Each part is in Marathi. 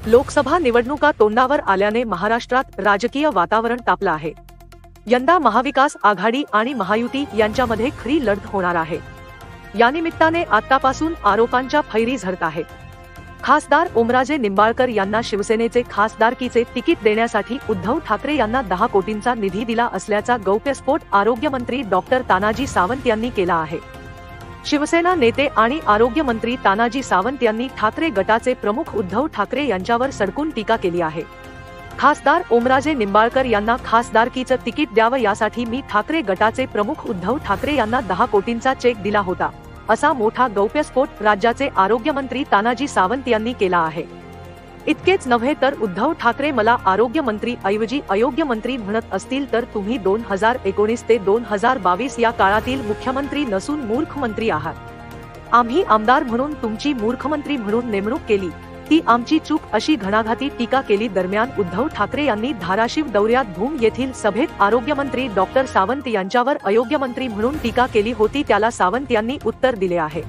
लोकसभा निवडणुका तोंडावर आल्याने महाराष्ट्रात राजकीय वातावरण तापलं आहे। यंदा महाविकास आघाडी आणि महायुती यांच्यामध्ये खरी लढत होणार आहे। या निमित्ताने आतापासून आरोपांच्या फैरी झडत आहेत। खासदार ओमराजे निंबाळकर यांना शिवसेनेचे खासदारकीचे तिकीट देण्यासाठी उद्धव ठाकरे यांना 10 कोटींचा निधी दिला असल्याचा गौप्यस्फोट आरोग्यमंत्री डॉक्टर तानाजी सावंत यांनी केला आहे। शिवसेना नेते आणि आरोग्यमंत्री तानाजी सावंत यांनी ठाकरे गटाचे प्रमुख उद्धव ठाकरे यांच्यावर सडकून टीका केली आहे। खासदार ओमराजे निंबाळकर यांना खासदारकीचं तिकीट द्यावं यासाठी मी ठाकरे गटाचे प्रमुख उद्धव ठाकरे यांना 10 कोटींचा चेक दिला होता, असा मोठा गौप्यस्फोट राज्याचे आरोग्यमंत्री तानाजी सावंत यांनी केला आहे। इतकेच नव्हे तर उद्धव ठाकरे मला आरोग्यमंत्री ऐवजी अयोग्यमंत्री म्हणत असतील तर तुम्ही 2019 ते 2022 या काळातील मुख्यमंत्री नसून मूर्ख मंत्री आहात। आम्ही आमदार म्हणून तुमची मूर्खमंत्री म्हणून नेमणूक केली, ती आमची चूक, अशी घणाघाती टीका केली। दरम्यान उद्धव ठाकरे यांनी धाराशिव दौऱ्यात भूम येथील सभेत आरोग्यमंत्री डॉक्टर सावंत यांच्यावर अयोग्यमंत्री म्हणून टीका केली होती, त्याला सावंत यांनी उत्तर दिले आहे।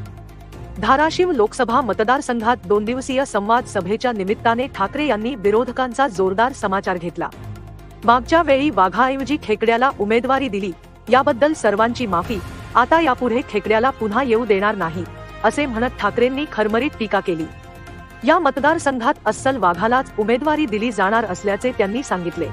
धाराशिव लोकसभा मतदारसंघात 2 दिवसीय संवाद सभेच्या निमित्ताने ठाकरे यांनी विरोधकांचा जोरदार समाचार घेतला। मागच्या वेळी वाघाऐवजी खेकड्याला उमेदवारी दिली, याबद्दल सर्वांची माफी, आता यापुढे खेकड्याला पुन्हा येऊ देणार नाही, असे म्हणत ठाकरेंनी खरमरीत टीका केली। या मतदारसंघात अस्सल वाघालाच उमेदवारी दिली जाणार असल्याचे त्यांनी सांगितले।